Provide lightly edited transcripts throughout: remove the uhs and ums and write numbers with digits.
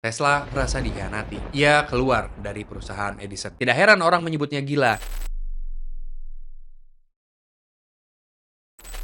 Tesla merasa dikhianati. Ia keluar dari perusahaan Edison. Tidak heran orang menyebutnya gila.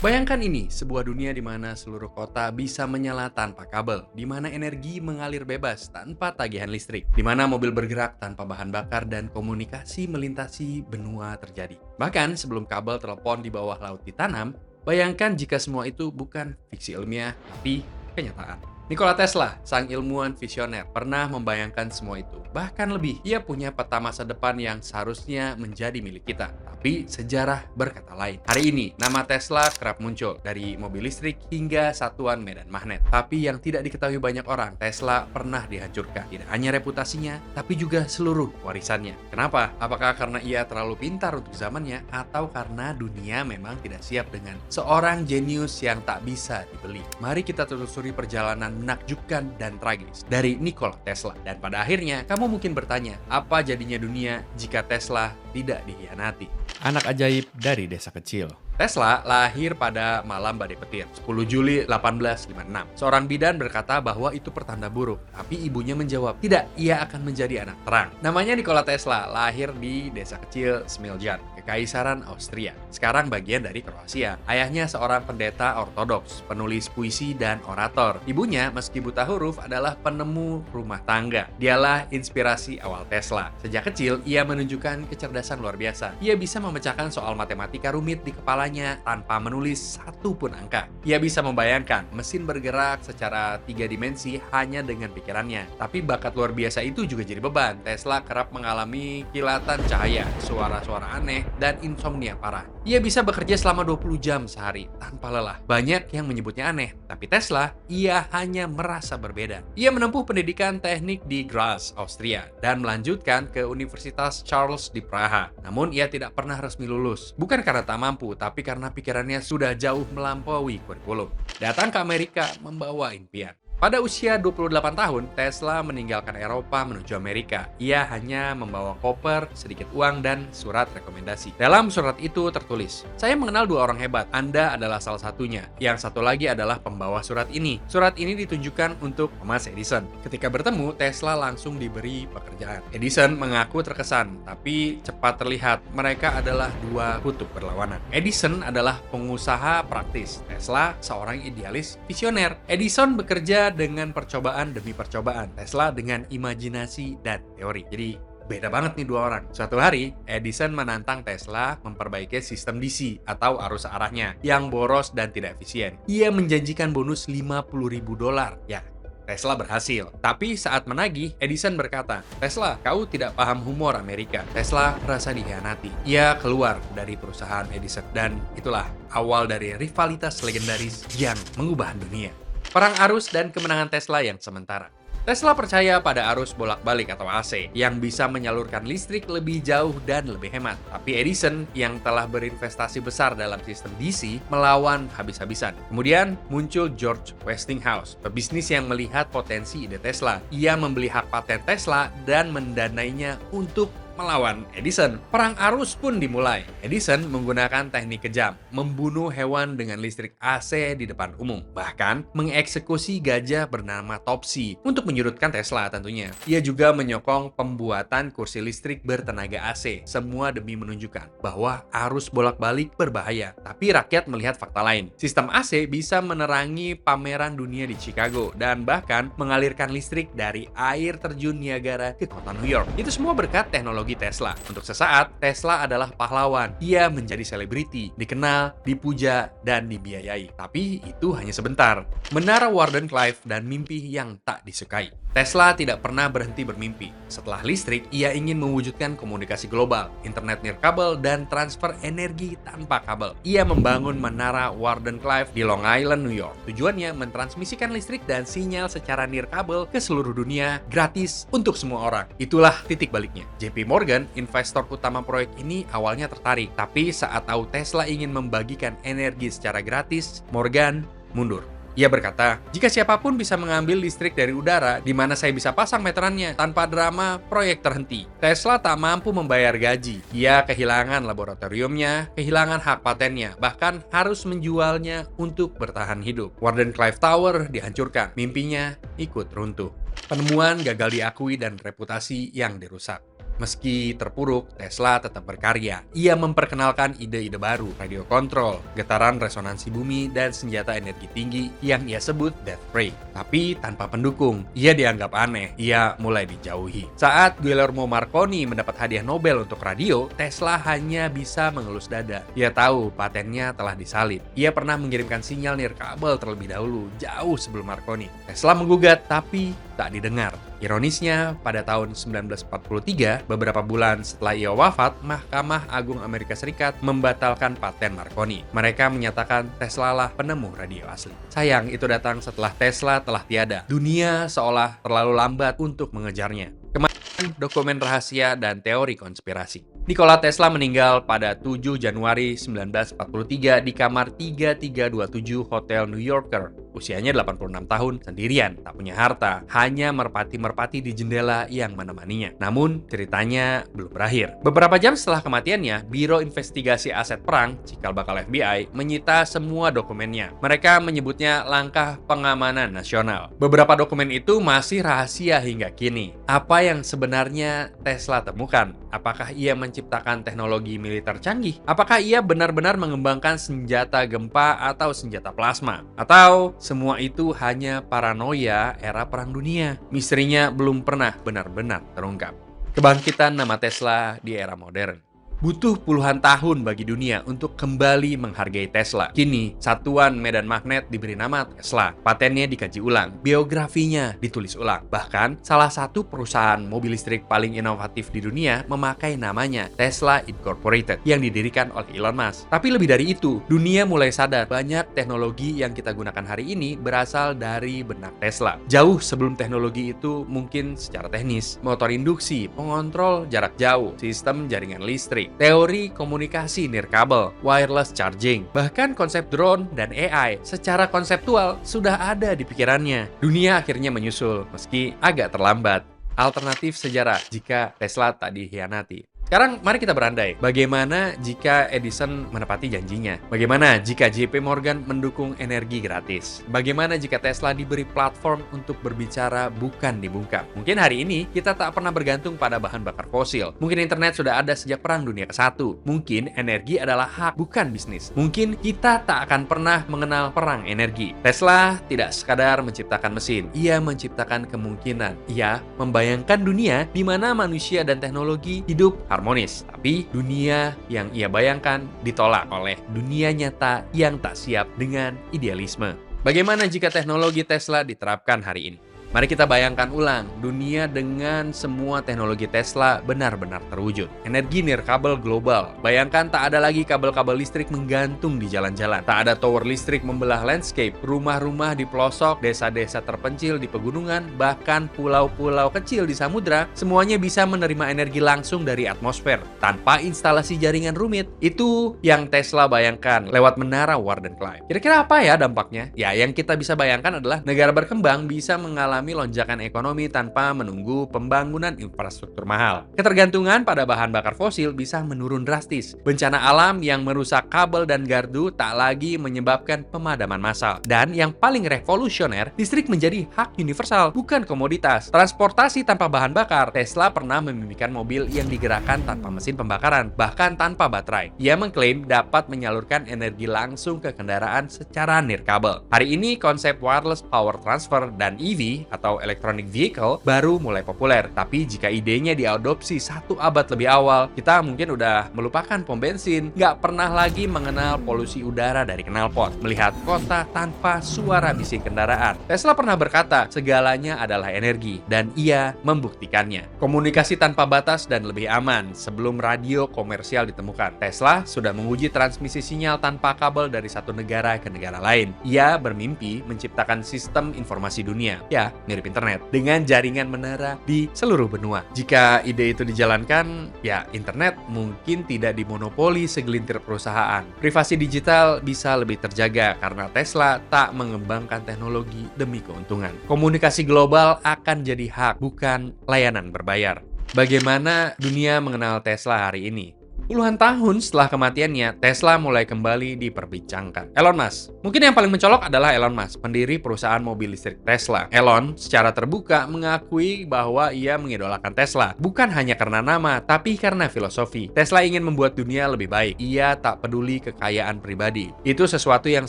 Bayangkan ini, sebuah dunia di mana seluruh kota bisa menyala tanpa kabel, di mana energi mengalir bebas tanpa tagihan listrik, di mana mobil bergerak tanpa bahan bakar dan komunikasi melintasi benua terjadi. Bahkan sebelum kabel telepon di bawah laut ditanam, bayangkan jika semua itu bukan fiksi ilmiah, tapi kenyataan. Nikola Tesla, sang ilmuwan visioner, pernah membayangkan semua itu. Bahkan lebih, ia punya peta masa depan yang seharusnya menjadi milik kita. Tapi sejarah berkata lain. Hari ini, nama Tesla kerap muncul dari mobil listrik hingga satuan medan magnet. Tapi yang tidak diketahui banyak orang, Tesla pernah dihancurkan. Tidak hanya reputasinya, tapi juga seluruh warisannya. Kenapa? Apakah karena ia terlalu pintar untuk zamannya, atau karena dunia memang tidak siap dengan seorang jenius yang tak bisa dibeli? Mari kita telusuri perjalanan menakjubkan dan tragis dari Nikola Tesla. Dan pada akhirnya, kamu mungkin bertanya, apa jadinya dunia jika Tesla tidak dikhianati? Anak ajaib dari desa kecil. Tesla lahir pada malam badai petir, 10 Juli 1856. Seorang bidan berkata bahwa itu pertanda buruk, tapi ibunya menjawab, tidak, ia akan menjadi anak terang. Namanya Nikola Tesla, lahir di desa kecil Smiljan, Kekaisaran Austria, sekarang bagian dari Kroasia. Ayahnya seorang pendeta ortodoks, penulis puisi dan orator. Ibunya, meski buta huruf, adalah penemu rumah tangga. Dialah inspirasi awal Tesla. Sejak kecil, ia menunjukkan kecerdasan luar biasa. Ia bisa memecahkan soal matematika rumit di kepala tanpa menulis satu pun angka. Ia bisa membayangkan mesin bergerak secara 3 dimensi hanya dengan pikirannya. Tapi bakat luar biasa itu juga jadi beban. Tesla kerap mengalami kilatan cahaya, suara-suara aneh, dan insomnia parah. Ia bisa bekerja selama 20 jam sehari tanpa lelah. Banyak yang menyebutnya aneh, tapi Tesla, ia hanya merasa berbeda. Ia menempuh pendidikan teknik di Graz, Austria, dan melanjutkan ke Universitas Charles di Praha. Namun ia tidak pernah resmi lulus. Bukan karena tak mampu, tapi karena pikirannya sudah jauh melampaui kurikulum. Datang ke Amerika membawa impian. Pada usia 28 tahun, Tesla meninggalkan Eropa menuju Amerika. Ia hanya membawa koper, sedikit uang, dan surat rekomendasi. Dalam surat itu tertulis, "Saya mengenal 2 orang hebat. Anda adalah salah satunya. Yang satu lagi adalah pembawa surat ini." Surat ini ditunjukkan untuk Thomas Edison. Ketika bertemu, Tesla langsung diberi pekerjaan. Edison mengaku terkesan, tapi cepat terlihat mereka adalah 2 kutub berlawanan. Edison adalah pengusaha praktis. Tesla seorang idealis visioner. Edison bekerja dengan percobaan demi percobaan, Tesla dengan imajinasi dan teori. Jadi beda banget nih 2 orang. Suatu hari, Edison menantang Tesla memperbaiki sistem DC atau arus arahnya yang boros dan tidak efisien. Ia menjanjikan bonus $50.000. Ya, Tesla berhasil. Tapi saat menagih, Edison berkata, "Tesla, kau tidak paham humor Amerika." Tesla merasa dikhianati. Ia keluar dari perusahaan Edison. Dan itulah awal dari rivalitas legendaris yang mengubah dunia. Perang arus dan kemenangan Tesla yang sementara. Tesla percaya pada arus bolak-balik atau AC yang bisa menyalurkan listrik lebih jauh dan lebih hemat. Tapi Edison yang telah berinvestasi besar dalam sistem DC melawan habis-habisan. Kemudian muncul George Westinghouse, pebisnis yang melihat potensi ide Tesla. Ia membeli hak paten Tesla dan mendanainya untuk melawan Edison. Perang arus pun dimulai. Edison menggunakan teknik kejam, membunuh hewan dengan listrik AC di depan umum. Bahkan mengeksekusi gajah bernama Topsy untuk menyudutkan Tesla tentunya. Ia juga menyokong pembuatan kursi listrik bertenaga AC. Semua demi menunjukkan bahwa arus bolak-balik berbahaya. Tapi rakyat melihat fakta lain. Sistem AC bisa menerangi pameran dunia di Chicago dan bahkan mengalirkan listrik dari air terjun Niagara ke kota New York. Itu semua berkat teknologi Tesla. Untuk sesaat, Tesla adalah pahlawan. Ia menjadi selebriti, dikenal, dipuja, dan dibiayai. Tapi itu hanya sebentar. Menara Wardenclyffe dan mimpi yang tak disukai. Tesla tidak pernah berhenti bermimpi. Setelah listrik, ia ingin mewujudkan komunikasi global, internet nirkabel, dan transfer energi tanpa kabel. Ia membangun Menara Wardenclyffe di Long Island, New York. Tujuannya mentransmisikan listrik dan sinyal secara nirkabel ke seluruh dunia gratis untuk semua orang. Itulah titik baliknya. JP Morgan, investor utama proyek ini, awalnya tertarik. Tapi saat tahu Tesla ingin membagikan energi secara gratis, Morgan mundur. Ia berkata, "Jika siapapun bisa mengambil listrik dari udara, di mana saya bisa pasang meterannya? Tanpa drama, proyek terhenti." Tesla tak mampu membayar gaji. Ia kehilangan laboratoriumnya, kehilangan hak patennya, bahkan harus menjualnya untuk bertahan hidup. Wardenclyffe Tower dihancurkan, mimpinya ikut runtuh. Penemuan gagal diakui dan reputasi yang dirusak. Meski terpuruk, Tesla tetap berkarya. Ia memperkenalkan ide-ide baru, radio kontrol, getaran resonansi bumi, dan senjata energi tinggi yang ia sebut Death Ray. Tapi tanpa pendukung, ia dianggap aneh. Ia mulai dijauhi. Saat Guillermo Marconi mendapat hadiah Nobel untuk radio, Tesla hanya bisa mengelus dada. Ia tahu patennya telah disalib. Ia pernah mengirimkan sinyal nirkabel terlebih dahulu, jauh sebelum Marconi. Tesla menggugat, tapi tak didengar. Ironisnya, pada tahun 1943, beberapa bulan setelah ia wafat, Mahkamah Agung Amerika Serikat membatalkan paten Marconi. Mereka menyatakan Tesla lah penemu radio asli. Sayang, itu datang setelah Tesla telah tiada. Dunia seolah terlalu lambat untuk mengejarnya. Kemarin, dokumen rahasia dan teori konspirasi. Nikola Tesla meninggal pada 7 Januari 1943 di kamar 3327 Hotel New Yorker. Usianya 86 tahun, sendirian, tak punya harta, hanya merpati-merpati di jendela yang menemaninya. Namun, ceritanya belum berakhir. Beberapa jam setelah kematiannya, Biro Investigasi Aset Perang, cikal bakal FBI, menyita semua dokumennya. Mereka menyebutnya langkah pengamanan nasional. Beberapa dokumen itu masih rahasia hingga kini. Apa yang sebenarnya Tesla temukan? Apakah ia menciptakan teknologi militer canggih? Apakah ia benar-benar mengembangkan senjata gempa atau senjata plasma? Atau semua itu hanya paranoia era Perang Dunia? Misterinya belum pernah benar-benar terungkap. Kebangkitan nama Tesla di era modern. Butuh puluhan tahun bagi dunia untuk kembali menghargai Tesla. Kini, satuan medan magnet diberi nama Tesla. Patennya dikaji ulang, biografinya ditulis ulang. Bahkan, salah satu perusahaan mobil listrik paling inovatif di dunia memakai namanya Tesla Incorporated yang didirikan oleh Elon Musk. Tapi lebih dari itu, dunia mulai sadar banyak teknologi yang kita gunakan hari ini berasal dari benak Tesla. Jauh sebelum teknologi itu mungkin secara teknis, motor induksi, pengontrol jarak jauh, sistem jaringan listrik, teori komunikasi nirkabel, wireless charging, bahkan konsep drone dan AI secara konseptual sudah ada di pikirannya. Dunia akhirnya menyusul, meski agak terlambat. Alternatif sejarah jika Tesla tak dikhianati. Sekarang mari kita berandai, bagaimana jika Edison menepati janjinya? Bagaimana jika JP Morgan mendukung energi gratis? Bagaimana jika Tesla diberi platform untuk berbicara bukan dibungkam? Mungkin hari ini kita tak pernah bergantung pada bahan bakar fosil. Mungkin internet sudah ada sejak Perang Dunia ke-1. Mungkin energi adalah hak, bukan bisnis. Mungkin kita tak akan pernah mengenal perang energi. Tesla tidak sekadar menciptakan mesin, ia menciptakan kemungkinan. Ia membayangkan dunia di mana manusia dan teknologi hidup harmonis, tapi dunia yang ia bayangkan ditolak oleh dunia nyata yang tak siap dengan idealisme. Bagaimana jika teknologi Tesla diterapkan hari ini? Mari kita bayangkan ulang, dunia dengan semua teknologi Tesla benar-benar terwujud. Energi nirkabel global. Bayangkan tak ada lagi kabel-kabel listrik menggantung di jalan-jalan. Tak ada tower listrik membelah landscape, rumah-rumah di pelosok, desa-desa terpencil di pegunungan, bahkan pulau-pulau kecil di samudra, semuanya bisa menerima energi langsung dari atmosfer, tanpa instalasi jaringan rumit. Itu yang Tesla bayangkan lewat menara Warden Clyde. Kira-kira apa ya dampaknya? Ya, yang kita bisa bayangkan adalah negara berkembang bisa mengalami lonjakan ekonomi tanpa menunggu pembangunan infrastruktur mahal. Ketergantungan pada bahan bakar fosil bisa menurun drastis. Bencana alam yang merusak kabel dan gardu tak lagi menyebabkan pemadaman massal. Dan yang paling revolusioner, listrik menjadi hak universal, bukan komoditas. Transportasi tanpa bahan bakar. Tesla pernah memimpikan mobil yang digerakkan tanpa mesin pembakaran, bahkan tanpa baterai. Ia mengklaim dapat menyalurkan energi langsung ke kendaraan secara nirkabel. Hari ini konsep wireless power transfer dan EV atau electronic vehicle baru mulai populer. Tapi jika idenya diadopsi 1 abad lebih awal, kita mungkin udah melupakan pom bensin, nggak pernah lagi mengenal polusi udara dari knalpot, melihat kota tanpa suara bising kendaraan. Tesla pernah berkata, segalanya adalah energi, dan ia membuktikannya. Komunikasi tanpa batas dan lebih aman sebelum radio komersial ditemukan. Tesla sudah menguji transmisi sinyal tanpa kabel dari satu negara ke negara lain. Ia bermimpi menciptakan sistem informasi dunia. Ya, mirip internet, dengan jaringan menara di seluruh benua. Jika ide itu dijalankan, ya internet mungkin tidak dimonopoli segelintir perusahaan. Privasi digital bisa lebih terjaga karena Tesla tak mengembangkan teknologi demi keuntungan. Komunikasi global akan jadi hak, bukan layanan berbayar. Bagaimana dunia mengenal Tesla hari ini? Puluhan tahun setelah kematiannya, Tesla mulai kembali diperbincangkan. Elon Musk. Mungkin yang paling mencolok adalah Elon Musk, pendiri perusahaan mobil listrik Tesla. Elon secara terbuka mengakui bahwa ia mengidolakan Tesla. Bukan hanya karena nama, tapi karena filosofi. Tesla ingin membuat dunia lebih baik. Ia tak peduli kekayaan pribadi. Itu sesuatu yang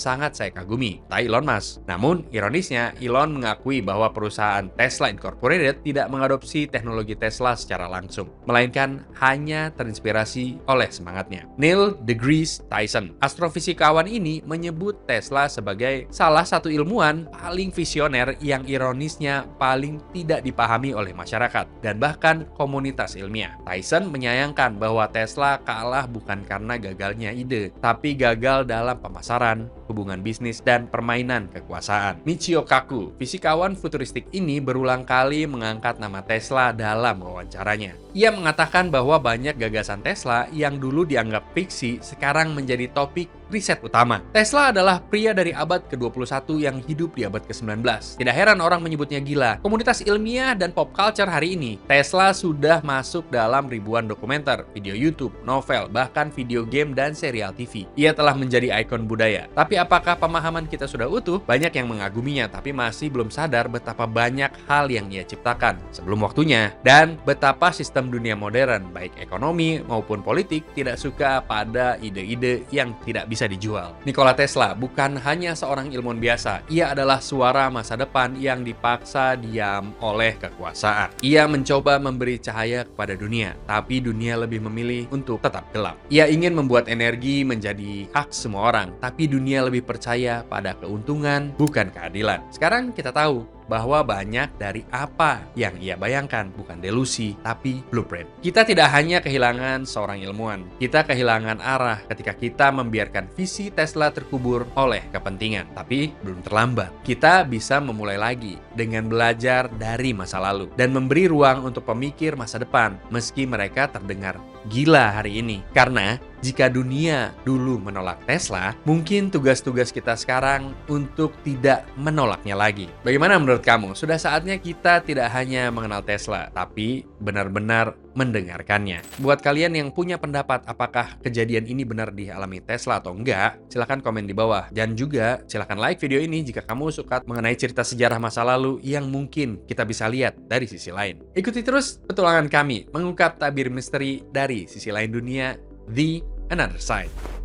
sangat saya kagumi, kata Elon Musk. Namun, ironisnya, Elon mengakui bahwa perusahaan Tesla Incorporated tidak mengadopsi teknologi Tesla secara langsung, melainkan hanya terinspirasi oleh semangatnya. Neil deGrasse Tyson, astrofisikawan ini menyebut Tesla sebagai salah satu ilmuwan paling visioner yang ironisnya paling tidak dipahami oleh masyarakat dan bahkan komunitas ilmiah. Tyson menyayangkan bahwa Tesla kalah bukan karena gagalnya ide, tapi gagal dalam pemasaran, hubungan bisnis, dan permainan kekuasaan. Michio Kaku, fisikawan futuristik ini berulang kali mengangkat nama Tesla dalam wawancaranya. Ia mengatakan bahwa banyak gagasan Tesla yang dulu dianggap fiksi sekarang menjadi topik riset utama. Tesla adalah pria dari abad ke-21 yang hidup di abad ke-19. Tidak heran orang menyebutnya gila. Komunitas ilmiah dan pop culture hari ini, Tesla sudah masuk dalam ribuan dokumenter, video YouTube, novel, bahkan video game dan serial TV. Ia telah menjadi ikon budaya. Tapi apakah pemahaman kita sudah utuh? Banyak yang mengaguminya, tapi masih belum sadar betapa banyak hal yang ia ciptakan sebelum waktunya, dan betapa sistem dunia modern, baik ekonomi maupun politik, tidak suka pada ide-ide yang tidak bisa dijual. Nikola Tesla bukan hanya seorang ilmuwan biasa, ia adalah suara masa depan yang dipaksa diam oleh kekuasaan. Ia mencoba memberi cahaya kepada dunia, tapi dunia lebih memilih untuk tetap gelap. Ia ingin membuat energi menjadi hak semua orang, tapi dunia lebih percaya pada keuntungan, bukan keadilan. Sekarang kita tahu bahwa banyak dari apa yang ia bayangkan bukan delusi, tapi blueprint. Kita tidak hanya kehilangan seorang ilmuwan, kita kehilangan arah ketika kita membiarkan visi Tesla terkubur oleh kepentingan. Tapi belum terlambat. Kita bisa memulai lagi dengan belajar dari masa lalu dan memberi ruang untuk pemikir masa depan, meski mereka terdengar gila hari ini. Karena jika dunia dulu menolak Tesla, mungkin tugas-tugas kita sekarang untuk tidak menolaknya lagi. Bagaimana menurut kamu? Sudah saatnya kita tidak hanya mengenal Tesla, tapi benar-benar mendengarkannya. Buat kalian yang punya pendapat apakah kejadian ini benar dialami Tesla atau enggak, silahkan komen di bawah. Dan juga silahkan like video ini jika kamu suka mengenai cerita sejarah masa lalu yang mungkin kita bisa lihat dari sisi lain. Ikuti terus petualangan kami mengungkap tabir misteri dari sisi lain dunia, The Another Side.